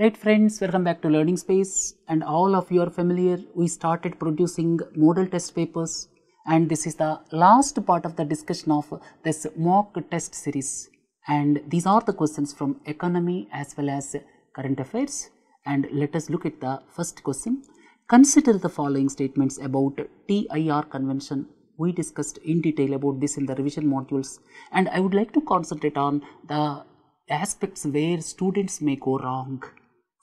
Right friends, welcome back to Learning Space, and all of you are familiar. We started producing model test papers, and this is the last part of the discussion of this mock test series. And these are the questions from economy as well as current affairs. And let us look at the first question. Consider the following statements about TIR convention. We discussed in detail about this in the revision modules, and I would like to concentrate on the aspects where students may go wrong.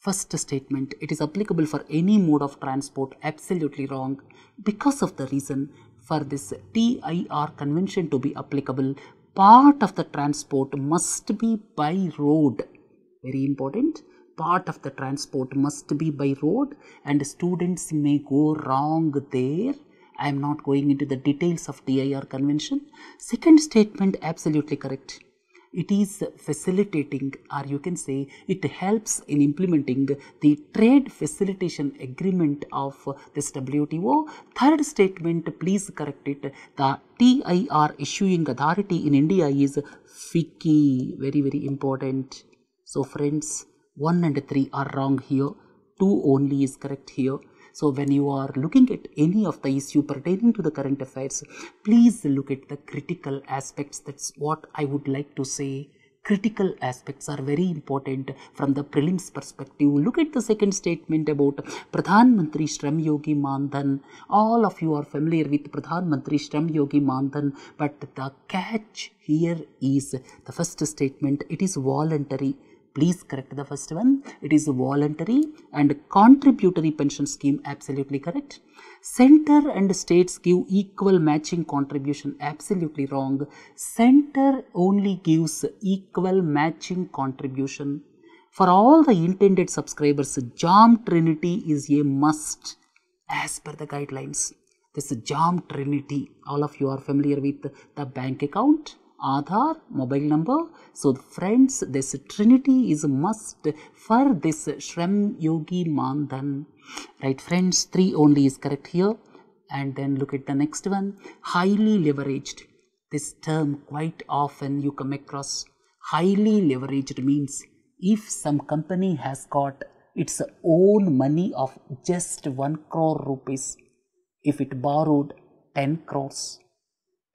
First statement, it is applicable for any mode of transport, absolutely wrong. Because of the reason, for this TIR convention to be applicable, part of the transport must be by road. Very important, part of the transport must be by road, and students may go wrong there. I am not going into the details of TIR convention. Second statement, absolutely correct. It is facilitating, or you can say it helps in implementing the trade facilitation agreement of this WTO. Third statement, please correct it. The TIR issuing authority in India is FICCI. Very, very important. So friends, 1 and 3 are wrong here. 2 only is correct here. So when you are looking at any of the issue pertaining to the current affairs, please look at the critical aspects. That's what I would like to say. Critical aspects are very important from the prelims perspective. Look at the second statement about Pradhan Mantri Shram Yogi Mandhan. All of you are familiar with Pradhan Mantri Shram Yogi Mandhan, but the catch here is the first statement. It is voluntary. Please correct the first one. It is voluntary and contributory pension scheme. Absolutely correct. Center and states give equal matching contribution. Absolutely wrong. Center only gives equal matching contribution. For all the intended subscribers, JAM Trinity is a must as per the guidelines. This JAM Trinity, all of you are familiar with the bank account, Aadhaar, mobile number. So friends, this Trinity is a must for this Shram Yogi Mandhan. Right friends, 3 only is correct here. And then look at the next one. Highly leveraged. This term quite often you come across. Highly leveraged means if some company has got its own money of just 1 crore rupees, if it borrowed 10 crores,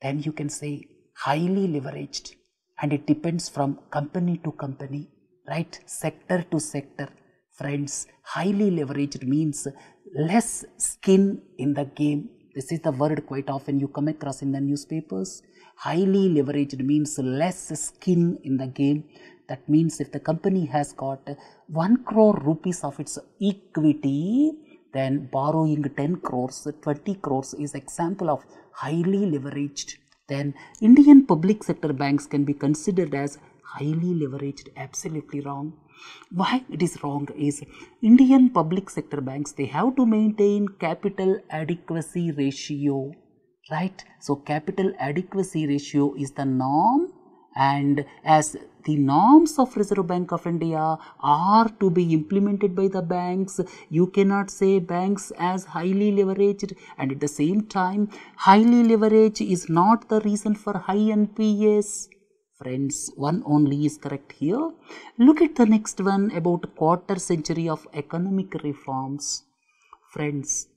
then you can say highly leveraged, and it depends from company to company, right? Sector to sector. Friends, highly leveraged means less skin in the game. This is the word quite often you come across in the newspapers. Highly leveraged means less skin in the game. That means if the company has got 1 crore rupees of its equity, then borrowing 10 crores, 20 crores is example of highly leveraged. Then Indian public sector banks can be considered as highly leveraged. Absolutely wrong. Why it is wrong is Indian public sector banks, they have to maintain capital adequacy ratio, right? So capital adequacy ratio is the norm, and as the norms of Reserve Bank of India are to be implemented by the banks, you cannot say banks as highly leveraged, and at the same time highly leverage is not the reason for high NPS. Friends, 1 only is correct here. Look at the next one about quarter century of economic reforms. Friends,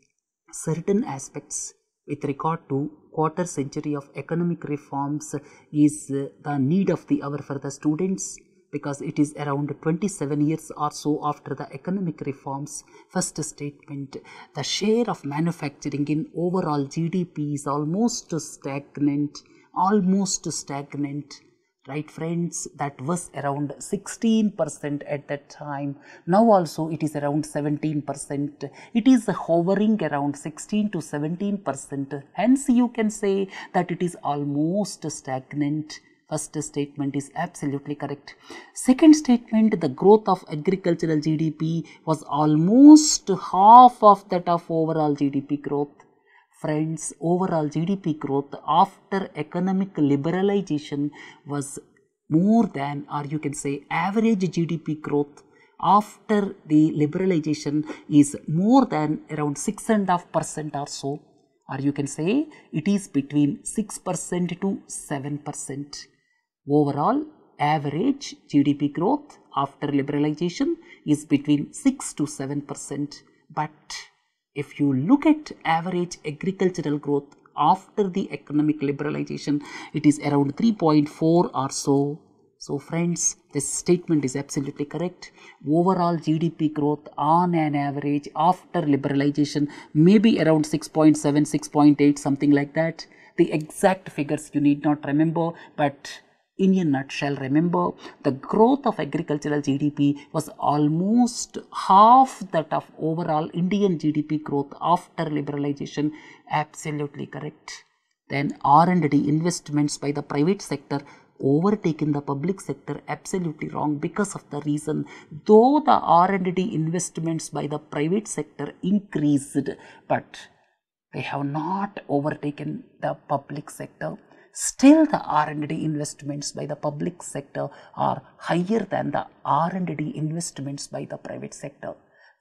certain aspects with regard to quarter century of economic reforms is the need of the hour for the students, because it is around 27 years or so after the economic reforms. First statement, the share of manufacturing in overall GDP is almost stagnant. Right friends, that was around 16% at that time. Now also it is around 17%. It is hovering around 16 to 17%. Hence you can say that it is almost stagnant. First statement is absolutely correct. Second statement, the growth of agricultural GDP was almost half of that of overall GDP growth. Friends, overall GDP growth after economic liberalization was more than, or you can say average GDP growth after the liberalization is more than around 6.5% or so, or you can say it is between 6% to 7%. Overall average GDP growth after liberalization is between 6 to 7%. But if you look at average agricultural growth after the economic liberalization, it is around 3.4 or so. So friends, this statement is absolutely correct. Overall GDP growth on an average after liberalization may be around 6.7, 6.8, something like that. The exact figures you need not remember, but in a nutshell, remember the growth of agricultural GDP was almost half that of overall Indian GDP growth after liberalization. Absolutely correct. Then R&D investments by the private sector overtaken the public sector. Absolutely wrong, because of the reason, though the R&D investments by the private sector increased, but they have not overtaken the public sector. Still the R&D investments by the public sector are higher than the R&D investments by the private sector.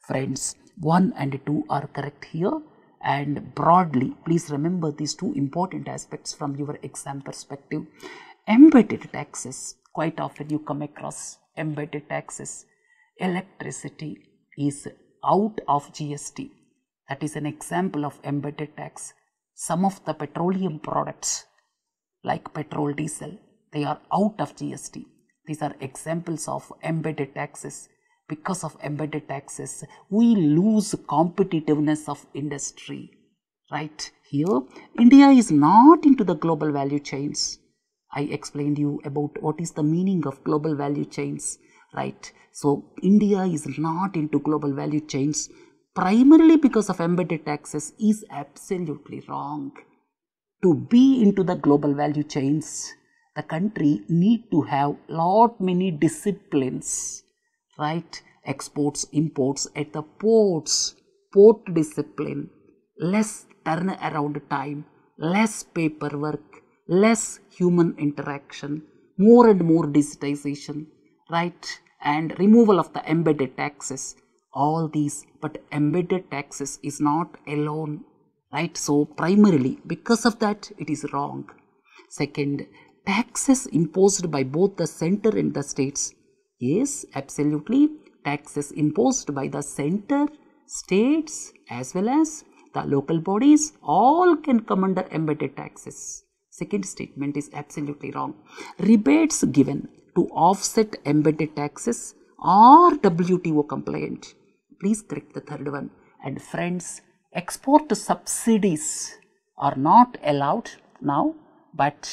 Friends, 1 and 2 are correct here. And broadly, please remember these two important aspects from your exam perspective. Embedded taxes, quite often you come across embedded taxes. Electricity is out of GST. That is an example of embedded tax. Some of the petroleum products like petrol, diesel, they are out of GST. These are examples of embedded taxes. Because of embedded taxes, we lose competitiveness of industry. Right? Here, India is not into the global value chains. I explained you about what is the meaning of global value chains. Right? So, India is not into global value chains primarily because of embedded taxes is absolutely wrong. To be into the global value chains, the country need to have many disciplines, right? Exports, imports at the ports, port discipline, less turnaround time, less paperwork, less human interaction, more and more digitization, right? And removal of the embedded taxes, all these, but embedded taxes is not alone. Right, so primarily because of that it is wrong. Second, taxes imposed by both the center and the states. Yes, absolutely, taxes imposed by the center, states as well as the local bodies all can come under embedded taxes. Second statement is absolutely wrong. Rebates given to offset embedded taxes are WTO compliant. Please correct the third one. And friends, export subsidies are not allowed now, but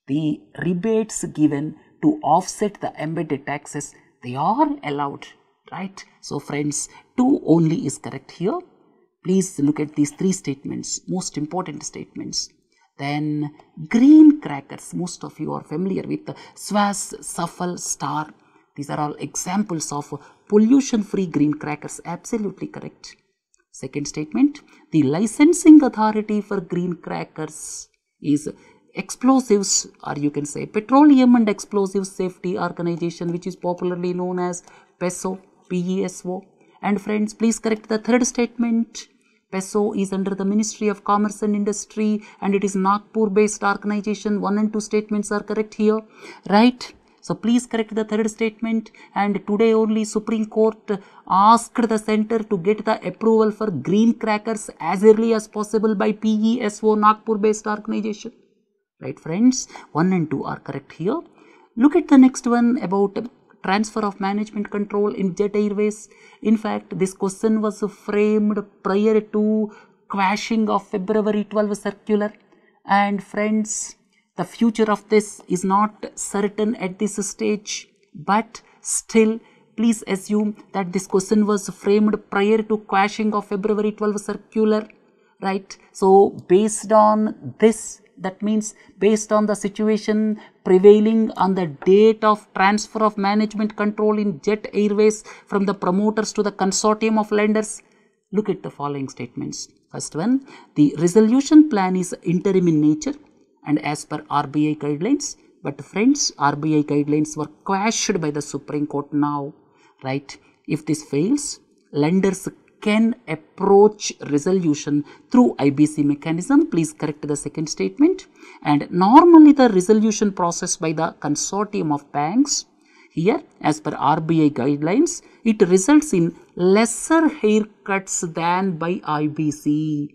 the rebates given to offset the embedded taxes, they are allowed, right? So friends, 2 only is correct here. Please look at these 3 statements, most important statements. Then green crackers, most of you are familiar with the Swas, Safal, Star. These are all examples of pollution-free green crackers. Absolutely correct. Second statement, the licensing authority for green crackers is explosives, or you can say Petroleum and Explosives Safety Organization, which is popularly known as PESO, PESO. And friends, please correct the third statement. PESO is under the Ministry of Commerce and Industry and it is Nagpur based organization. 1 and 2 statements are correct here, right? So please correct the third statement. And today only Supreme Court asked the center to get the approval for green crackers as early as possible by PESO, Nagpur based organization. Right friends, 1 and 2 are correct here. Look at the next one about transfer of management control in Jet Airways. In fact, this question was framed prior to quashing of February 12 circular. And friends, the future of this is not certain at this stage, but still please assume that this question was framed prior to quashing of February 12 circular, right? So based on this, that means based on the situation prevailing on the date of transfer of management control in Jet Airways from the promoters to the consortium of lenders, look at the following statements. First one, the resolution plan is interim in nature and as per RBI guidelines, but friends, RBI guidelines were quashed by the Supreme Court now, right? If this fails, lenders can approach resolution through IBC mechanism. Please correct the second statement. And normally the resolution process by the consortium of banks, Here, as per RBI guidelines, it results in lesser haircuts than by IBC.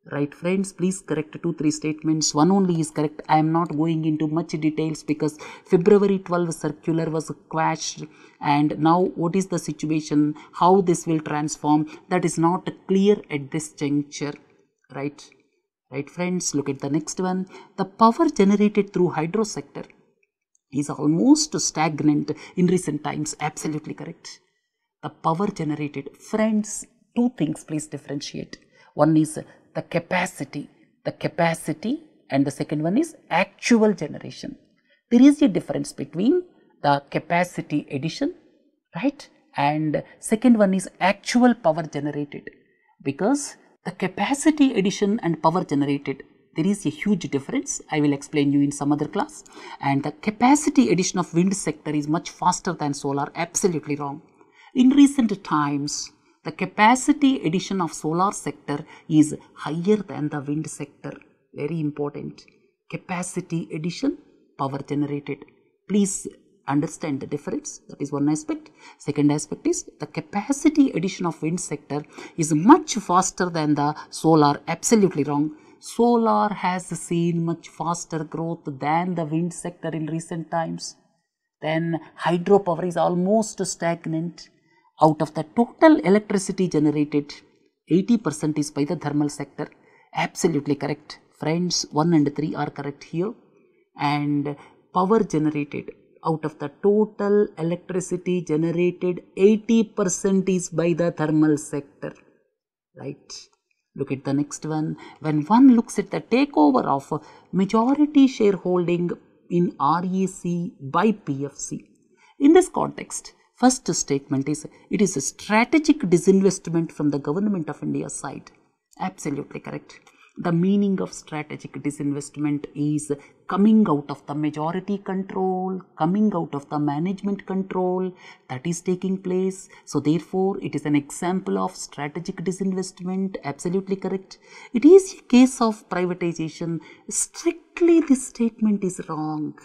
Right friends, please correct 2-3 statements. One only is correct. I am not going into much details because February 12 circular was quashed, and now what is the situation, how this will transform, that is not clear at this juncture. Right friends, look at the next one. The power generated through hydro sector is almost stagnant in recent times. Absolutely correct. The power generated, friends, two things please differentiate. One is the capacity, and the second one is actual generation. There is a difference between the capacity addition, right, and second one is actual power generated, because the capacity addition and power generated, there is a huge difference. I will explain you in some other class. And the capacity addition of wind sector is much faster than solar. Absolutely wrong. In recent times, the capacity addition of solar sector is higher than the wind sector. Very important. Capacity addition, power generated. Please understand the difference. That is one aspect. Second aspect is the capacity addition of wind sector is much faster than the solar. Absolutely wrong. Solar has seen much faster growth than the wind sector in recent times. Then hydropower is almost stagnant. Out of the total electricity generated, 80% is by the thermal sector. Absolutely correct. Friends, 1 and 3 are correct here. And power generated, out of the total electricity generated, 80% is by the thermal sector. Right. Look at the next one. When one looks at the takeover of majority shareholding in REC by PFC, in this context, first statement is, it is a strategic disinvestment from the government of India's side. Absolutely correct. The meaning of strategic disinvestment is coming out of the majority control, coming out of the management control that is taking place. So therefore, it is an example of strategic disinvestment. Absolutely correct. It is a case of privatization. Strictly, this statement is wrong.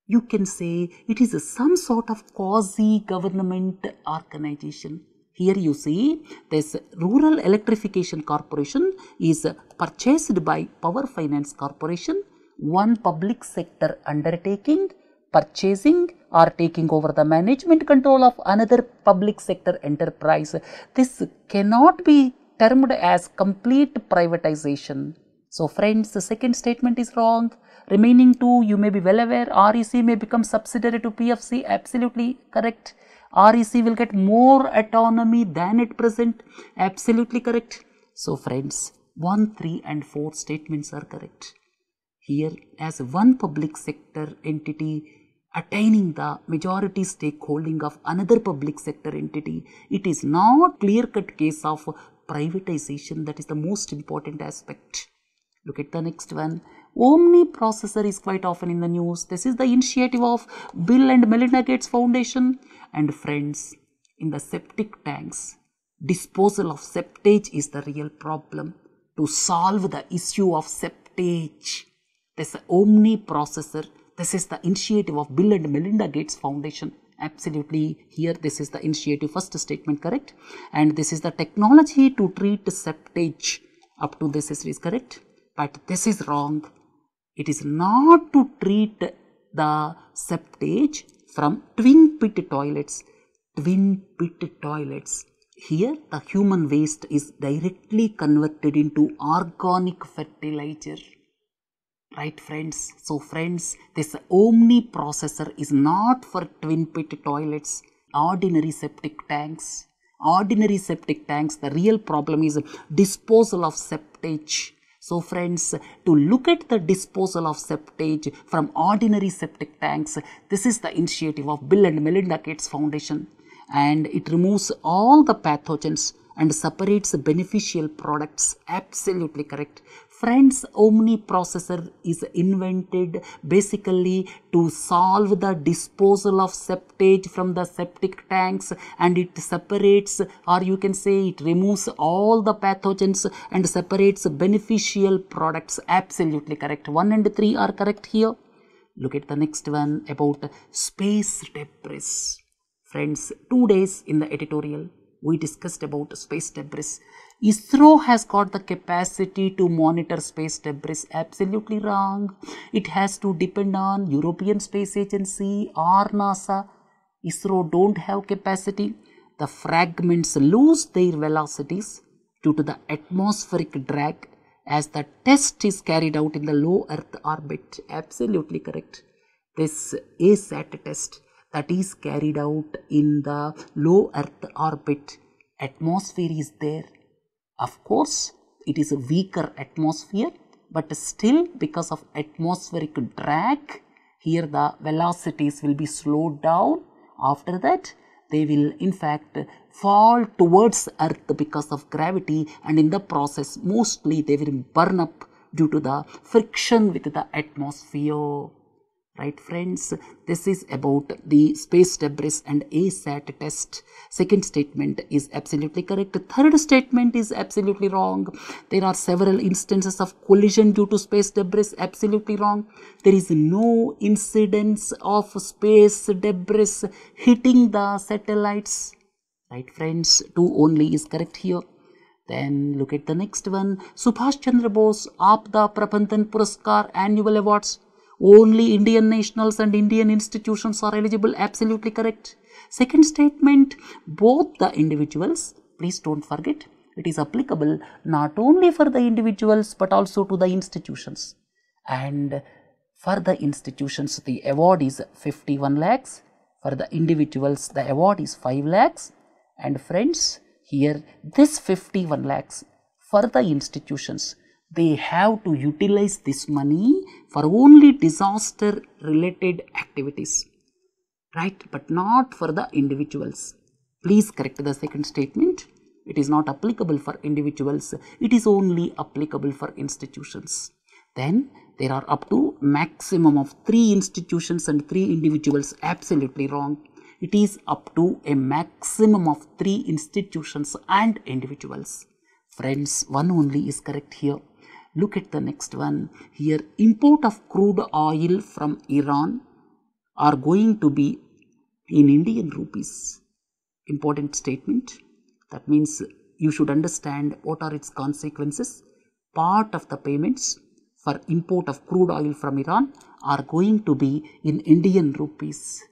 You can say it is some sort of quasi-government organization. Here you see this Rural Electrification Corporation is purchased by Power Finance Corporation, one public sector undertaking, purchasing or taking over the management control of another public sector enterprise. This cannot be termed as complete privatization. So friends, the second statement is wrong. Remaining two, you may be well aware, REC may become subsidiary to PFC. Absolutely correct. REC will get more autonomy than at present. Absolutely correct. So friends, 1, 3 and 4 statements are correct. Here, as one public sector entity attaining the majority stakeholding of another public sector entity, it is not clear-cut case of privatization. That is the most important aspect. Look at the next one. Omni processor is quite often in the news. This is the initiative of Bill and Melinda Gates Foundation. And friends, in the septic tanks, disposal of septage is the real problem. To solve the issue of septage, this Omni processor, this is the initiative of Bill and Melinda Gates Foundation. Absolutely, here this is the initiative. First statement correct. And this is the technology to treat septage. Up to this is correct. But this is wrong. It is not to treat the septage from twin pit toilets. Twin pit toilets. Here the human waste is directly converted into organic fertilizer. Right friends? So friends, this Omni processor is not for twin pit toilets, ordinary septic tanks. Ordinary septic tanks, the real problem is disposal of septage. So friends, to look at the disposal of septage from ordinary septic tanks, this is the initiative of Bill and Melinda Gates Foundation, and it removes all the pathogens and separates beneficial products. Absolutely correct. Friends, Omni processor is invented basically to solve the disposal of septage from the septic tanks, and it separates, or you can say it removes all the pathogens and separates beneficial products. Absolutely correct. 1 and 3 are correct here. Look at the next one about space debris. Friends, 2 days in the editorial, we discussed about space debris. ISRO has got the capacity to monitor space debris. Absolutely wrong. It has to depend on European Space Agency or NASA. ISRO don't have capacity. The fragments lose their velocities due to the atmospheric drag as the test is carried out in the low Earth orbit. Absolutely correct. This ASAT test that is carried out in the low Earth orbit, atmosphere is there. Of course, it is a weaker atmosphere, but still because of atmospheric drag, here the velocities will be slowed down. After that, they will in fact fall towards Earth because of gravity, and in the process mostly they will burn up due to the friction with the atmosphere. Right friends, this is about the space debris and ASAT test. Second statement is absolutely correct. Third statement is absolutely wrong. There are several instances of collision due to space debris. Absolutely wrong. There is no incidence of space debris hitting the satellites. Right friends, 2 only is correct here. Then look at the next one. Subhash Chandra Bose Aapda Prabandhan Puraskar Annual Awards. Only Indian nationals and Indian institutions are eligible. Absolutely correct. Second statement, both the individuals, please don't forget, it is applicable not only for the individuals but also to the institutions. And for the institutions, the award is 51 lakhs. For the individuals, the award is 5 lakhs. And friends, here this 51 lakhs for the institutions, they have to utilize this money for only disaster related activities, right, but not for the individuals. Please correct the second statement. It is not applicable for individuals, it is only applicable for institutions. Then there are up to maximum of 3 institutions and 3 individuals. Absolutely wrong. It is up to a maximum of 3 institutions and individuals. Friends, 1 only is correct here. Look at the next one. Here, import of crude oil from Iran are going to be in Indian rupees. Important statement. That means you should understand what are its consequences. Part of the payments for import of crude oil from Iran are going to be in Indian rupees.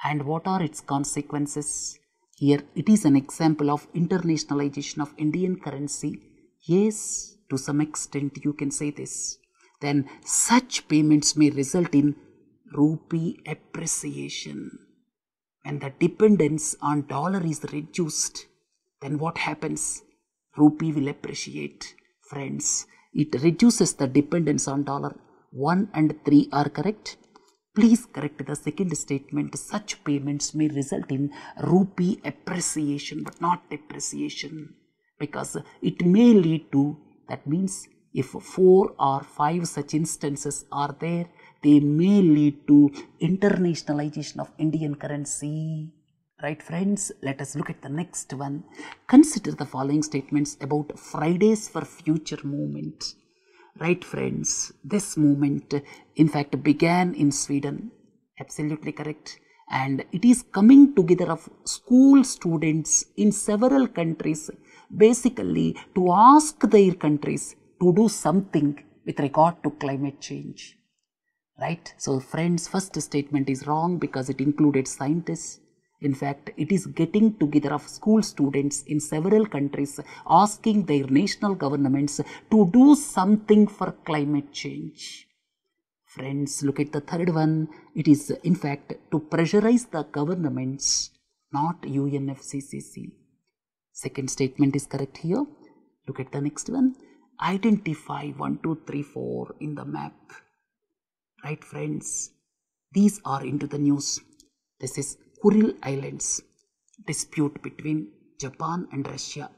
And what are its consequences? Here, it is an example of internationalization of Indian currency. Yes, to some extent you can say this. Then such payments may result in rupee appreciation. When the dependence on dollar is reduced, then what happens? Rupee will appreciate. Friends, it reduces the dependence on dollar. 1 and 3 are correct. Please correct the second statement. Such payments may result in rupee appreciation but not depreciation, because it may lead to, that means if 4 or 5 such instances are there, they may lead to internationalization of Indian currency. Right friends, let us look at the next one. Consider the following statements about Fridays for Future movement. Right friends, this movement in fact began in Sweden. Absolutely correct. And it is coming together of school students in several countries, basically to ask their countries to do something with regard to climate change. Right? So friends, first statement is wrong because it included scientists. In fact, it is getting together of school students in several countries asking their national governments to do something for climate change. Friends, look at the third one. It is in fact to pressurize the governments, not UNFCCC. Second statement is correct here. Look at the next one. Identify 1, 2, 3, 4 in the map. Right friends, these are into the news. This is Kuril Islands, dispute between Japan and Russia.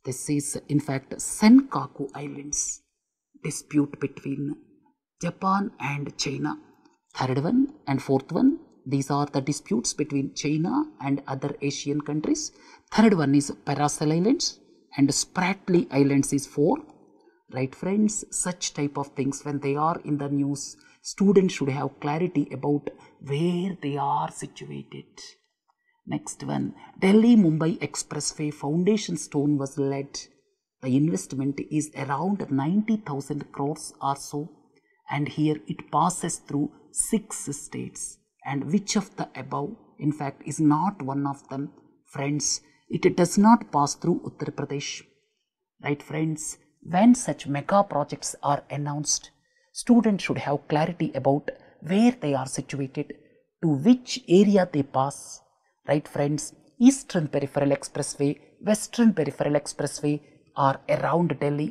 This is in fact Senkaku Islands, dispute between Japan and China. Third one and fourth one, these are the disputes between China and other Asian countries. Third one is Paracel Islands and Spratly Islands is 4. Right friends, such type of things when they are in the news, Students should have clarity about where they are situated. Next one, Delhi-Mumbai Expressway foundation stone was laid. The investment is around 90,000 crores or so, and here it passes through 6 states. And which of the above, in fact, is not one of them? Friends, it does not pass through Uttar Pradesh. Right, friends? When such mega projects are announced, students should have clarity about where they are situated, to which area they pass. Right, friends? Eastern Peripheral Expressway, Western Peripheral Expressway are around Delhi,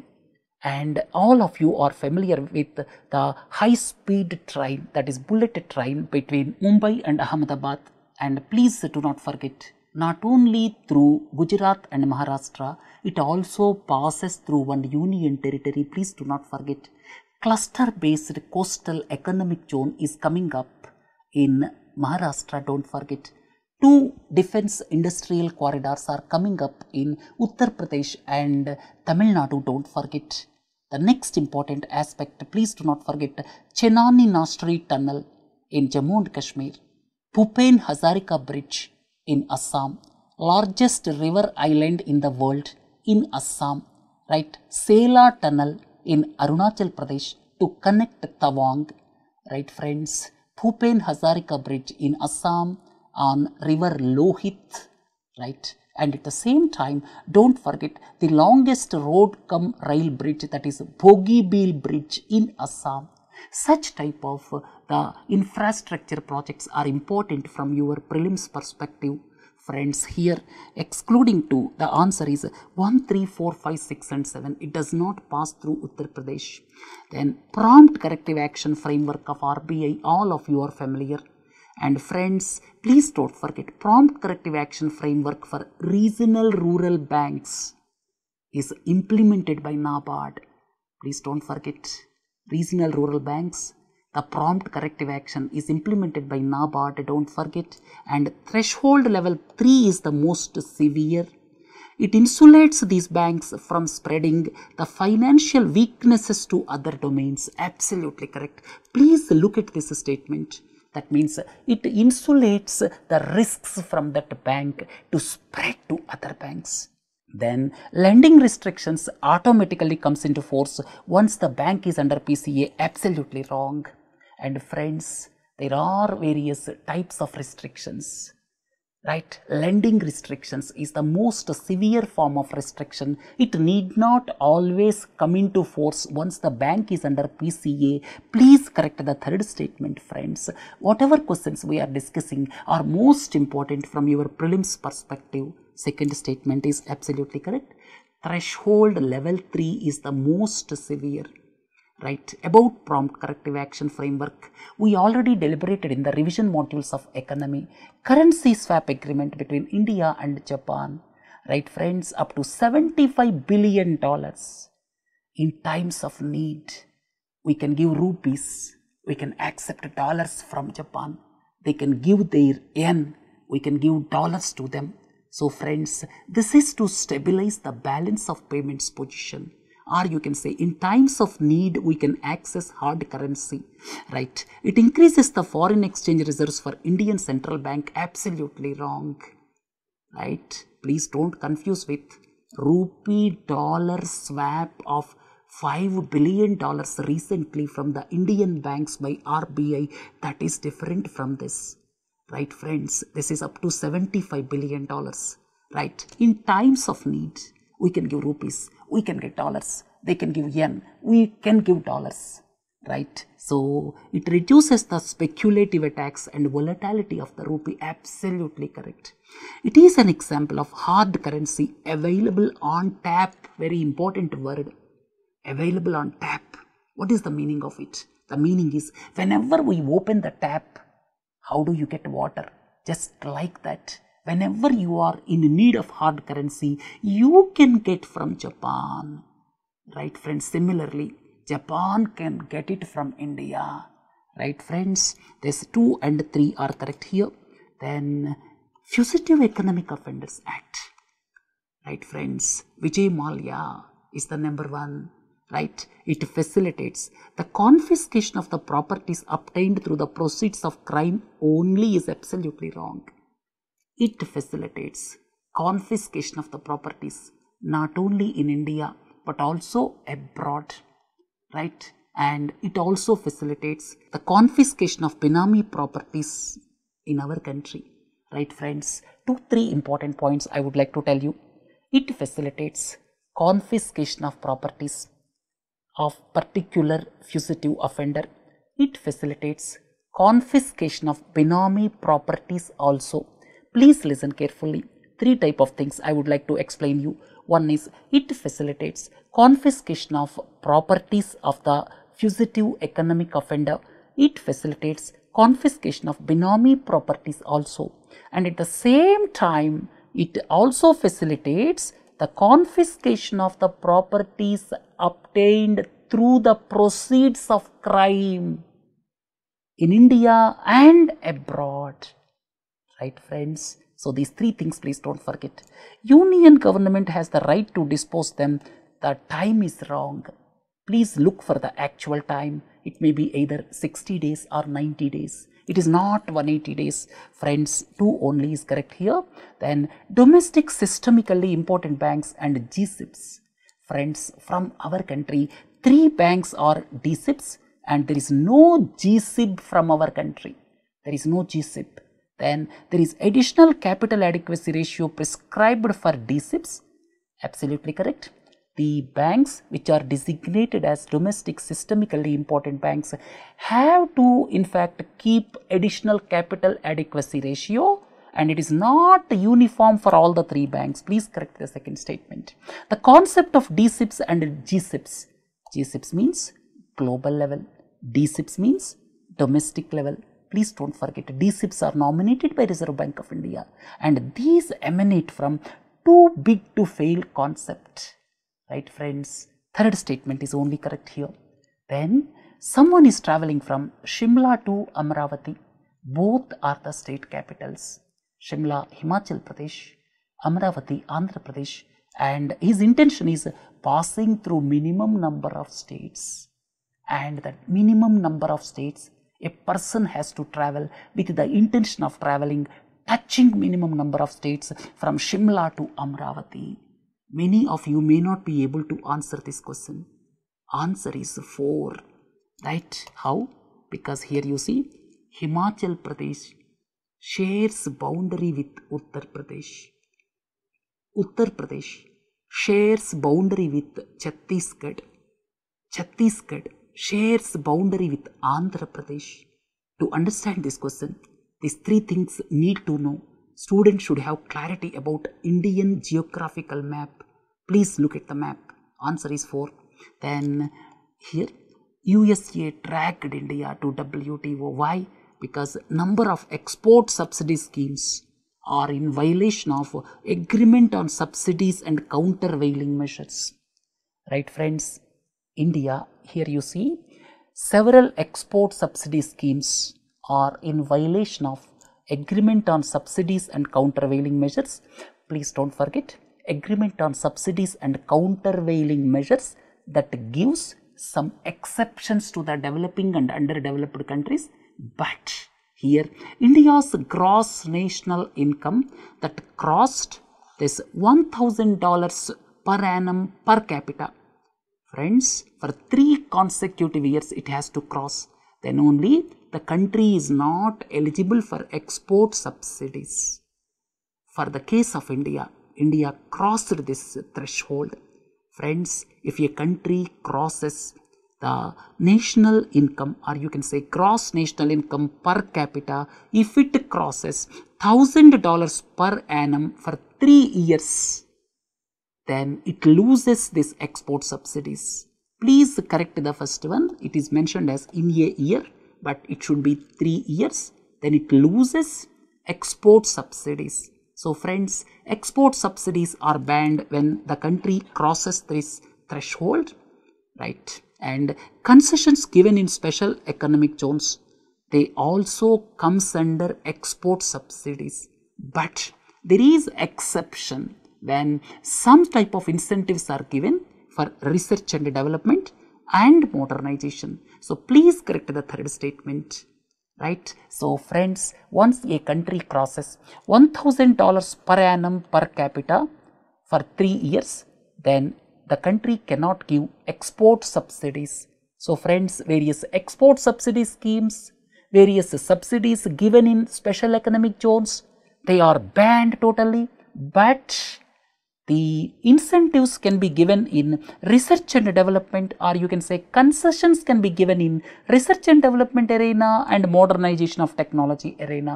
and all of you are familiar with the high-speed train, that is bullet train between Mumbai and Ahmedabad. And please do not forget, not only through Gujarat and Maharashtra, it also passes through one union territory. Please do not forget, cluster-based coastal economic zone is coming up in Maharashtra. Don't forget. 2 defense industrial corridors are coming up in Uttar Pradesh and Tamil Nadu. Don't forget. The next important aspect, please do not forget, Chenani Nastri Tunnel in Jammu and Kashmir, Bhupen Hazarika Bridge in Assam, largest river island in the world in Assam, right? Sela Tunnel in Arunachal Pradesh to connect Tawang, right, friends? Bhupen Hazarika Bridge in Assam on river Lohit, right? And at the same time, don't forget the longest road cum rail bridge, that is Bogibeel Bridge in Assam. Such type of the infrastructure projects are important from your prelims perspective. Friends, here excluding 2, the answer is 1, 3, 4, 5, 6 and 7. It does not pass through Uttar Pradesh. Then prompt corrective action framework of RBI, all of you are familiar. And friends, please don't forget, prompt corrective action framework for regional rural banks is implemented by NABARD. Please don't forget, regional rural banks, the prompt corrective action is implemented by NABARD. Don't forget. And threshold level 3 is the most severe. It insulates these banks from spreading the financial weaknesses to other domains. Absolutely correct. Please look at this statement. That means it insulates the risks from that bank to spread to other banks. Then lending restrictions automatically comes into force once the bank is under PCA. Absolutely wrong. And friends, there are various types of restrictions. Right? Lending restrictions is the most severe form of restriction. It need not always come into force once the bank is under PCA. Please correct the third statement, friends. Whatever questions we are discussing are most important from your prelims perspective. Second statement is absolutely correct. Threshold level 3 is the most severe. Right, about prompt corrective action framework, we already deliberated in the revision modules of economy. Currency swap agreement between India and Japan, right friends, up to $75 billion. In times of need, we can give rupees, we can accept dollars from Japan, they can give their yen, we can give dollars to them. So friends, this is to stabilize the balance of payments position. Or you can say, in times of need, we can access hard currency, right? It increases the foreign exchange reserves for Indian Central Bank. Absolutely wrong, right? Please don't confuse with rupee dollar swap of $5 billion recently from the Indian banks by RBI. That is different from this, right, friends? This is up to $75 billion, right? In times of need, we can give rupees, we can get dollars, they can give yen, we can give dollars, right? So it reduces the speculative attacks and volatility of the rupee. Absolutely correct. It is an example of hard currency available on tap. Very important word, available on tap. What is the meaning of it? The meaning is, whenever we open the tap, how do you get water? Just like that. Whenever you are in need of hard currency, you can get from Japan, right friends? Similarly, Japan can get it from India, right friends? This 2 and 3 are correct here. Then Fugitive Economic Offenders Act, right friends? Vijay Mallya is the number 1. right? It facilitates the confiscation of the properties obtained through the proceeds of crime only is absolutely wrong. It facilitates confiscation of the properties not only in India but also abroad, right? And it also facilitates the confiscation of benami properties in our country, right friends? 2-3 important points I would like to tell you. It facilitates confiscation of properties of particular fugitive offender. It facilitates confiscation of benami properties also. Please listen carefully. 3 type of things I would like to explain you. One is it facilitates confiscation of properties of the fugitive economic offender. It facilitates confiscation of benami properties also, and at the same time it also facilitates the confiscation of the properties obtained through the proceeds of crime in India and abroad, right friends? So these 3 things please don't forget. Union government has the right to dispose them. The time is wrong. Please look for the actual time. It may be either 60 days or 90 days. It is not 180 days. Friends, 2 only is correct here. Then domestic systemically important banks and GSIBs. Friends, from our country, 3 banks are DSIBs and there is no GSIB from our country. There is no GSIB. Then there is additional capital adequacy ratio prescribed for DSIBs. Absolutely correct. The banks which are designated as domestic systemically important banks have to in fact keep additional capital adequacy ratio, and it is not uniform for all the 3 banks. Please correct the second statement. The concept of DSIBs and GSIBs. GSIBs means global level. DSIBs means domestic level. Please don't forget, DSIBs are nominated by Reserve Bank of India, and these emanate from too big to fail concept. Right friends, 3rd statement is only correct here. Then someone is traveling from Shimla to Amravati. Both are the state capitals. Shimla, Himachal Pradesh, Amravati, Andhra Pradesh, and his intention is passing through minimum number of states. And that minimum number of states a person has to travel with the intention of traveling touching minimum number of states from Shimla to Amravati. Many of you may not be able to answer this question. Answer is 4, right? How? Because here you see Himachal Pradesh shares boundary with Uttar Pradesh. Uttar Pradesh shares boundary with Chhattisgarh. Chhattisgarh shares boundary with Andhra Pradesh. To understand this question, these 3 things need to know. Students should have clarity about Indian geographical map. Please look at the map. Answer is 4. Then here USA dragged India to WTO. Why? Because number of export subsidy schemes are in violation of agreement on subsidies and countervailing measures. Right friends? India, here you see several export subsidy schemes are in violation of agreement on subsidies and countervailing measures. Please don't forget, agreement on subsidies and countervailing measures that gives some exceptions to the developing and underdeveloped countries. But here India's gross national income that crossed this $1,000 per annum per capita. Friends, for 3 consecutive years it has to cross. Then only the country is not eligible for export subsidies. For the case of India, India crossed this threshold. Friends, if a country crosses the national income, or you can say gross national income per capita, if it crosses $1,000 per annum for 3 years, then it loses this export subsidies. Please correct the first one. It is mentioned as in a year, but it should be 3 years. Then it loses export subsidies. So friends, export subsidies are banned when the country crosses this threshold, right? And concessions given in special economic zones, they also comes under export subsidies. But there is exception when some type of incentives are given. for research and development and modernization. So please correct the third statement. Right. So friends, once a country crosses $1,000 per annum per capita for 3 years, then the country cannot give export subsidies. So friends, various export subsidy schemes, various subsidies given in special economic zones, they are banned totally, but the incentives can be given in research and development, or you can say concessions can be given in research and development arena and modernization of technology arena.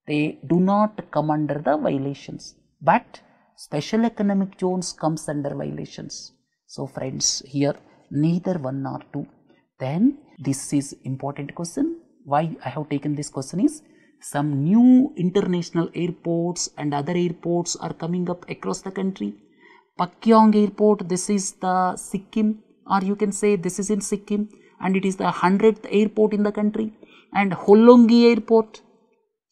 They do not come under the violations, but special economic zones comes under violations. So friends, here neither one nor two. Then this is important question. Why I have taken this question is, some new international airports and other airports are coming up across the country. Pakyong airport, this is the Sikkim, or you can say this is in Sikkim, and it is the 100th airport in the country. And Hollongi airport,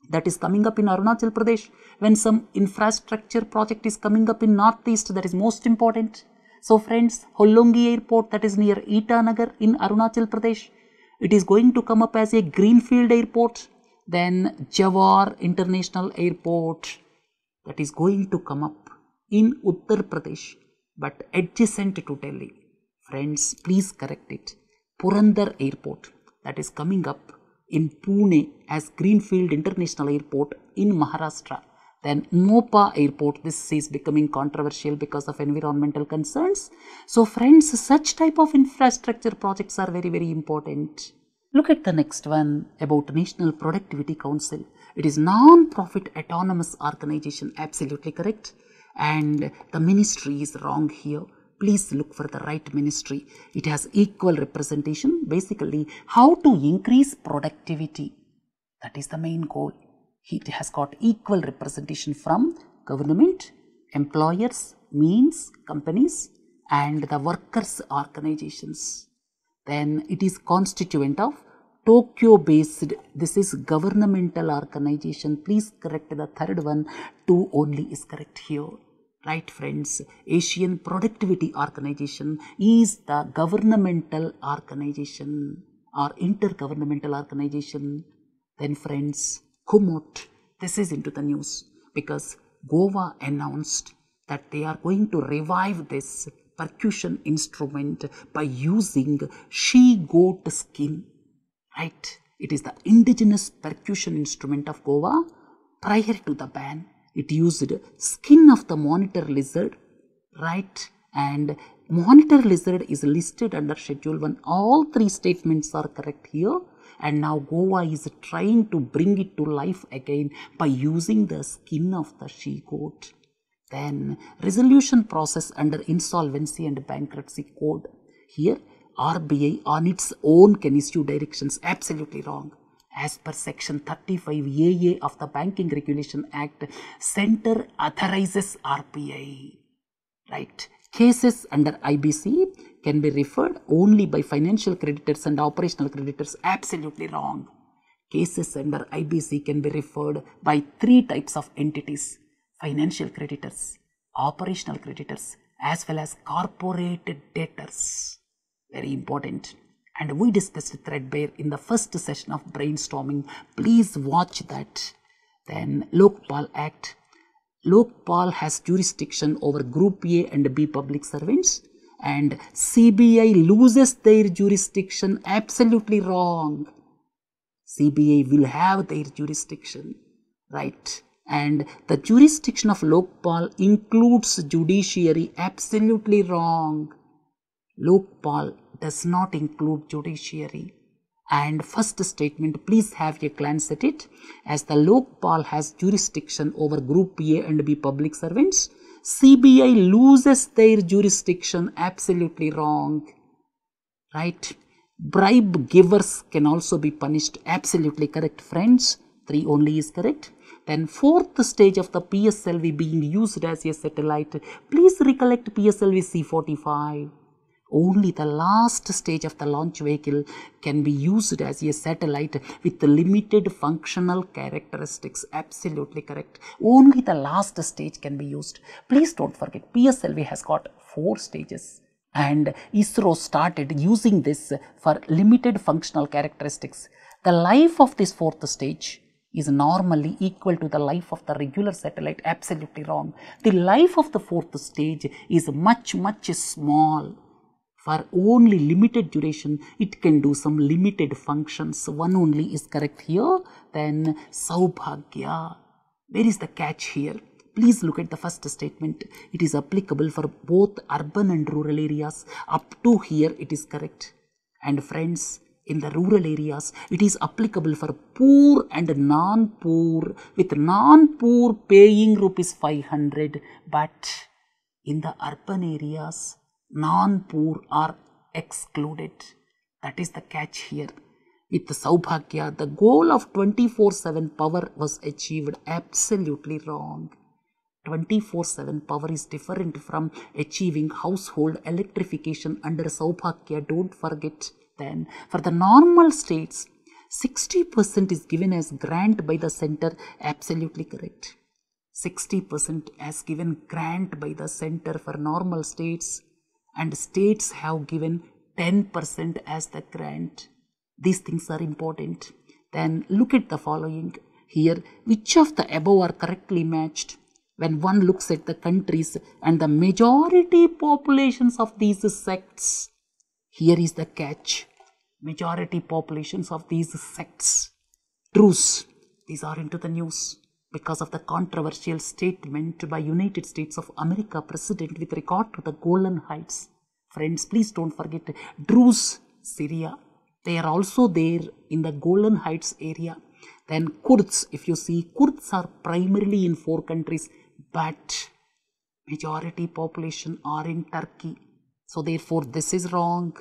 that is coming up in Arunachal Pradesh. When some infrastructure project is coming up in northeast, that is most important. So friends, Hollongi airport, that is near Itanagar in Arunachal Pradesh, it is going to come up as a greenfield airport. Then Jawar International Airport, that is going to come up in Uttar Pradesh, but adjacent to Delhi. Friends, please correct it. Purandar Airport, that is coming up in Pune as Greenfield International Airport in Maharashtra. Then Mopa Airport, this is becoming controversial because of environmental concerns. So friends, such type of infrastructure projects are very, very important. Look at the next one about National Productivity Council. It is non-profit autonomous organization, absolutely correct. And the ministry is wrong here. Please look for the right ministry. It has equal representation. Basically, how to increase productivity. That is the main goal. It has got equal representation from government, employers, means, companies, and the workers' organizations. Then it is constituent of Tokyo based, this is governmental organization. Please correct the third one, 2 only is correct here. Right friends, Asian Productivity Organization is the governmental organization or intergovernmental organization. Then friends, Kumot, this is into the news because Goa announced that they are going to revive this percussion instrument by using she-goat skin. Right, it is the indigenous percussion instrument of Goa. Prior to the ban, it used skin of the monitor lizard, right, and monitor lizard is listed under Schedule 1. All 3 statements are correct here, and now Goa is trying to bring it to life again by using the skin of the she-goat. Then resolution process under insolvency and bankruptcy code. Here RBI on its own can issue directions, absolutely wrong. As per section 35AA of the Banking Regulation Act, Center authorizes RBI. Right. Cases under IBC can be referred only by financial creditors and operational creditors, absolutely wrong. Cases under IBC can be referred by 3 types of entities: financial creditors, operational creditors, as well as corporate debtors. Very important. And we discussed threadbare in the first session of brainstorming. Please watch that. Then Lokpal Act. Lokpal has jurisdiction over Group A and B public servants, and CBI loses their jurisdiction, absolutely wrong. CBI will have their jurisdiction, right? And the jurisdiction of Lokpal includes judiciary, absolutely wrong. Lokpal does not include judiciary. And first statement, please have a glance at it. As the Lokpal has jurisdiction over Group A and B public servants, CBI loses their jurisdiction, absolutely wrong. Right? Bribe givers can also be punished, absolutely correct friends. 3 only is correct. Then 4th stage of the PSLV being used as a satellite. Please recollect PSLV C45. Only the last stage of the launch vehicle can be used as a satellite with limited functional characteristics. Absolutely correct. Only the last stage can be used. Please don't forget, PSLV has got 4 stages. and ISRO started using this for limited functional characteristics. The life of this fourth stage is normally equal to the life of the regular satellite. Absolutely wrong. The life of the fourth stage is much small. For only limited duration, it can do some limited functions. One only is correct here. Then Saubhagya. Where is the catch here? Please look at the first statement. It is applicable for both urban and rural areas. Up to here it is correct. And friends, in the rural areas, it is applicable for poor and non-poor, with non-poor paying rupees 500. But in the urban areas, non-poor are excluded. That is the catch here. With the Saubhagya, the goal of 24/7 power was achieved. Absolutely wrong. 24/7 power is different from achieving household electrification under Saubhagya. Don't forget. Then for the normal states, 60% is given as grant by the center. Absolutely correct. 60% as given grant by the center for normal states, and states have given 10% as the grant. These things are important. Then look at the following. Here, which of the above are correctly matched? When one looks at the countries and the majority populations of these sects, here is the catch. Majority populations of these sects. Truce. These are into the news because of the controversial statement by United States of America President with regard to the Golan Heights. Friends, please don't forget Druze, Syria. They are also there in the Golan Heights area. Then Kurds, if you see, Kurds are primarily in 4 countries, but majority population are in Turkey. So therefore this is wrong.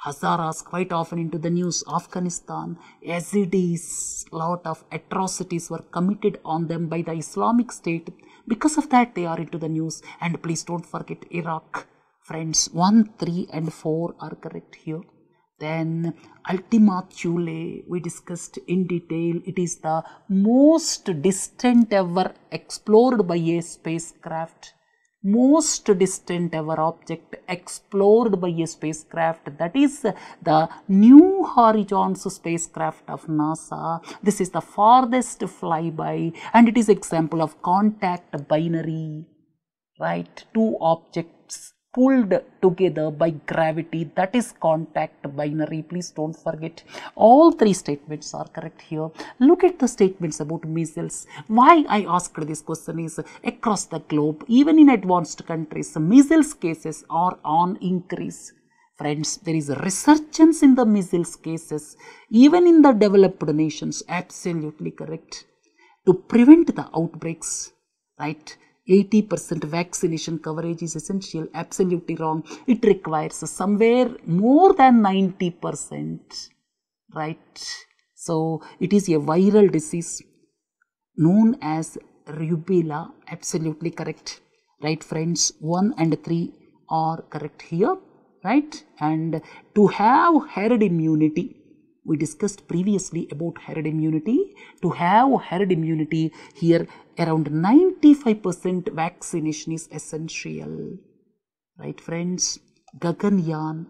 Hazaras, quite often into the news. Afghanistan, Yazidis, lot of atrocities were committed on them by the Islamic State. Because of that they are into the news. And please don't forget Iraq. Friends, 1, 3 and 4 are correct here. Then Ultima Thule, we discussed in detail. It is the most distant ever explored by a spacecraft. Most distant ever object explored by a spacecraft, that is the New Horizons spacecraft of NASA. This is the farthest flyby, and it is example of contact binary, right? 2 objects pulled together by gravity, that is contact binary. Please don't forget. All 3 statements are correct here. Look at the statements about measles. Why I asked this question is, across the globe, even in advanced countries, measles cases are on increase. Friends, there is a resurgence in the measles cases, even in the developed nations. Absolutely correct. To prevent the outbreaks, right? 80% vaccination coverage is essential. Absolutely wrong. It requires somewhere more than 90%, right? So it is a viral disease known as rubella. Absolutely correct, right friends? 1 and 3 are correct here, right? And to have herd immunity, we discussed previously about herd immunity. To have herd immunity, here around 95% vaccination is essential, right friends? Gaganyaan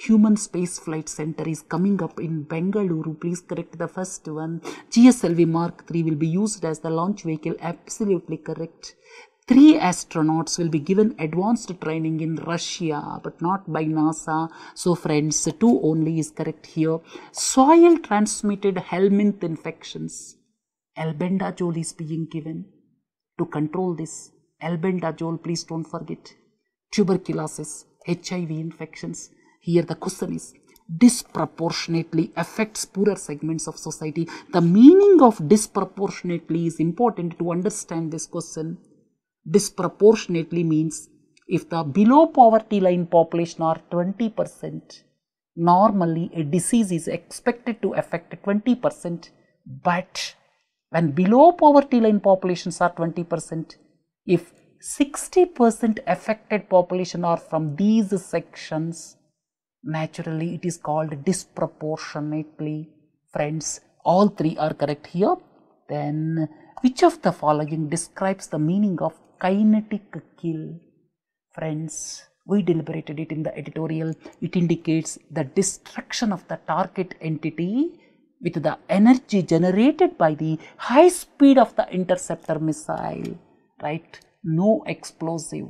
Human Space Flight Center is coming up in Bengaluru. Please correct the first one. GSLV Mark III will be used as the launch vehicle. Absolutely correct. 3 astronauts will be given advanced training in Russia, but not by NASA. So friends, 2 only is correct here. Soil transmitted helminth infections. Albendazole is being given to control this. Albendazole, please don't forget. Tuberculosis, HIV infections. Here the question is, disproportionately affects poorer segments of society. The meaning of disproportionately is important to understand this question. Disproportionately means if the below poverty line population are 20%, normally a disease is expected to affect 20%. But when below poverty line populations are 20%, if 60% affected population are from these sections, naturally it is called disproportionately. Friends, all 3 are correct here. Then which of the following describes the meaning of kinetic kill? Friends, We deliberated it in the editorial. It indicates the destruction of the target entity with the energy generated by the high speed of the interceptor missile, right? No explosive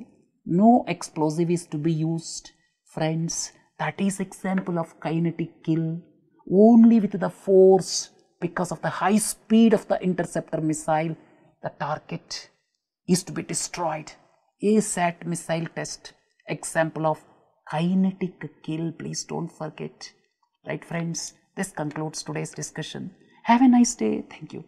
is to be used. Friends, that is example of kinetic kill. Only with the force, because of the high speed of the interceptor missile, the target is to be destroyed. ASAT missile test, example of kinetic kill, please don't forget. Right friends, this concludes today's discussion. Have a nice day. Thank you.